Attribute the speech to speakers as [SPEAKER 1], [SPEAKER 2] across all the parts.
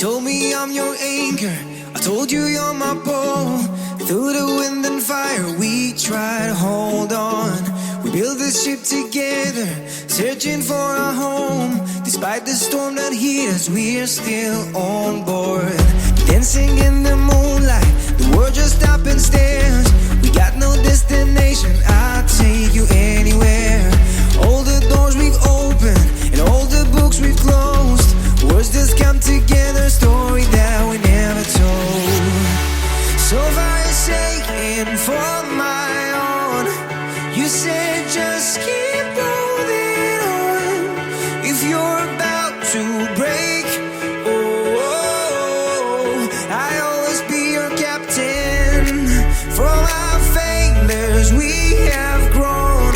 [SPEAKER 1] told me I'm your anchor, I told you you're my pole. Through the wind and fire we tried to hold on. We built this ship together, searching for a home. Despite the storm that hit us, we're still on board. Dancing in the moonlight, the world just stopped and stares. We got no destination, I'll take you anywhere. All the doors we've opened and all the books we've closed. Words just come together, story that we never told. So far you're shaking for my own. You said just keep holding on. If you're about to break, I'll always be your captain. From our failures we have grown.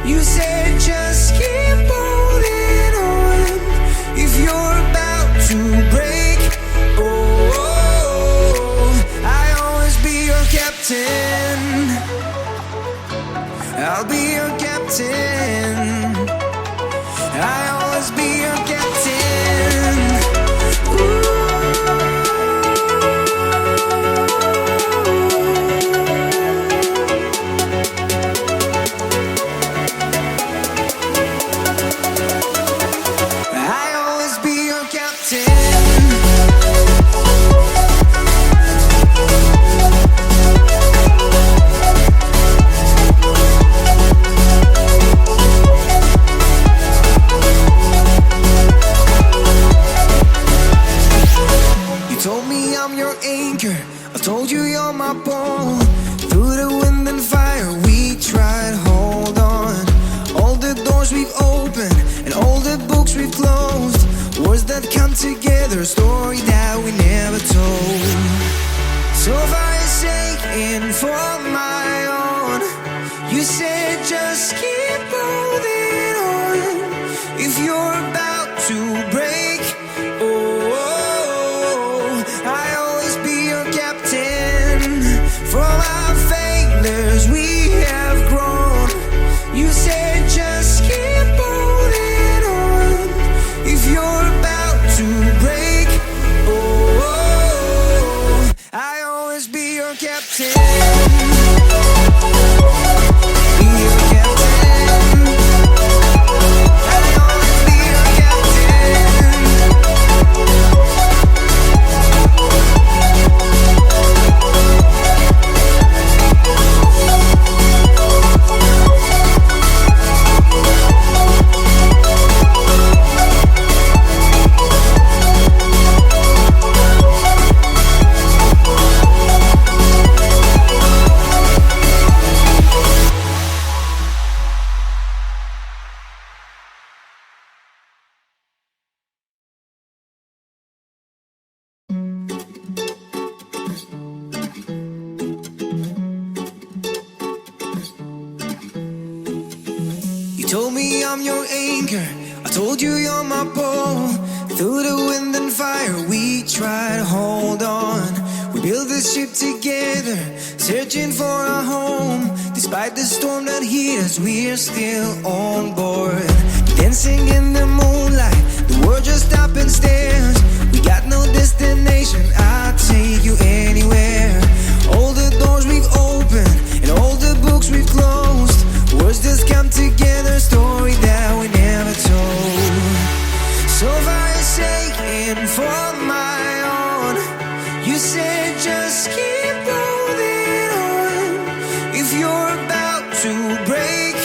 [SPEAKER 1] You said just keep holding on. If you're about to break, I'll always be your captain. I'll be your captain. I'll always be your captain. I'll always be your captain. I told you you're my pole. Through the wind and fire we tried to hold on. All the doors we've opened and all the books we've closed. Words that come together, a story that we never told. So far you're shaking for my own. You said just keep holding on. If you're about to break, I'll always be your captain. From our failures we have grown. You said just keep holding on. If you're about to break, I'll always be your captain. Be your captain. I'll always be your captain. Told me I'm your anchor, I told you you're my pole. Through the wind and fire we tried to hold on. We built this ship together, searching for a home. Despite the storm that hit us, we're still on board. Dancing in the moonlight, the world just stopped and stares. We got no destination, I'll take you anywhere. All the doors we've opened and all the books we've closed. Words just come together, story that we never told. So far you're shaking for my own. You said just keep holding on. If you're about to break,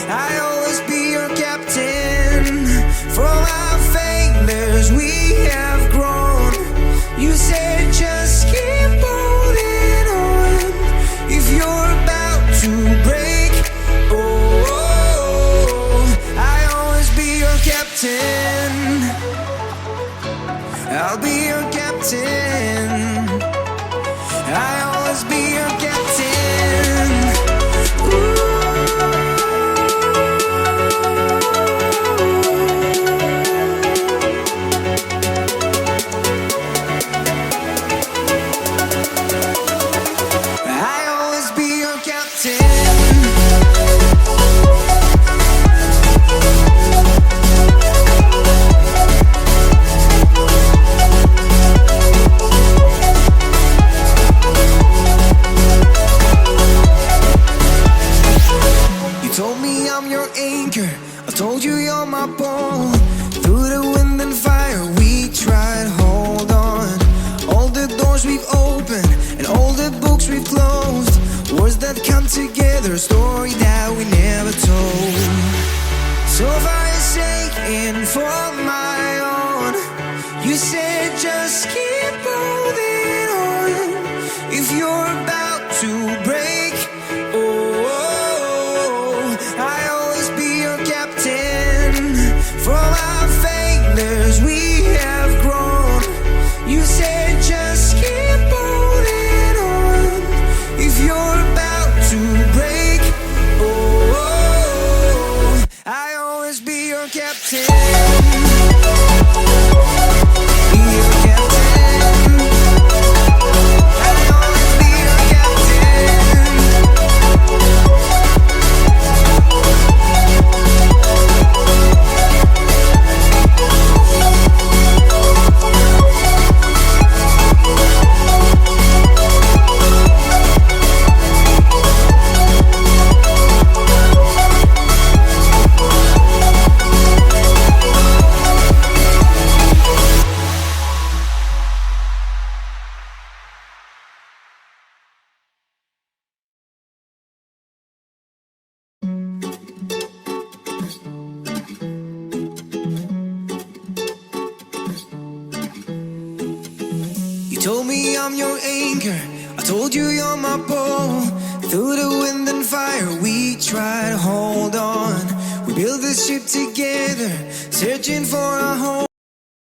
[SPEAKER 1] I'll always be your captain. From our failures we have grown. You said just keep holding on. If you're about to break, I'll always be your captain. I'll be your captain. I'll always be your captain. I'll always be your captain. books we've closed, words that come together, a story that we never told. So for your sake and for my own, you said just keep holding on. If you're about to break, I always be your captain. From our failures we have grown. You said just keep holding on. If you're about to break, I always be your captain. Be your captain. I always be your captain. You told me I'm your anchor, I told you you're my pole. Through the wind and fire we try to hold on. We build this ship together, searching for a home.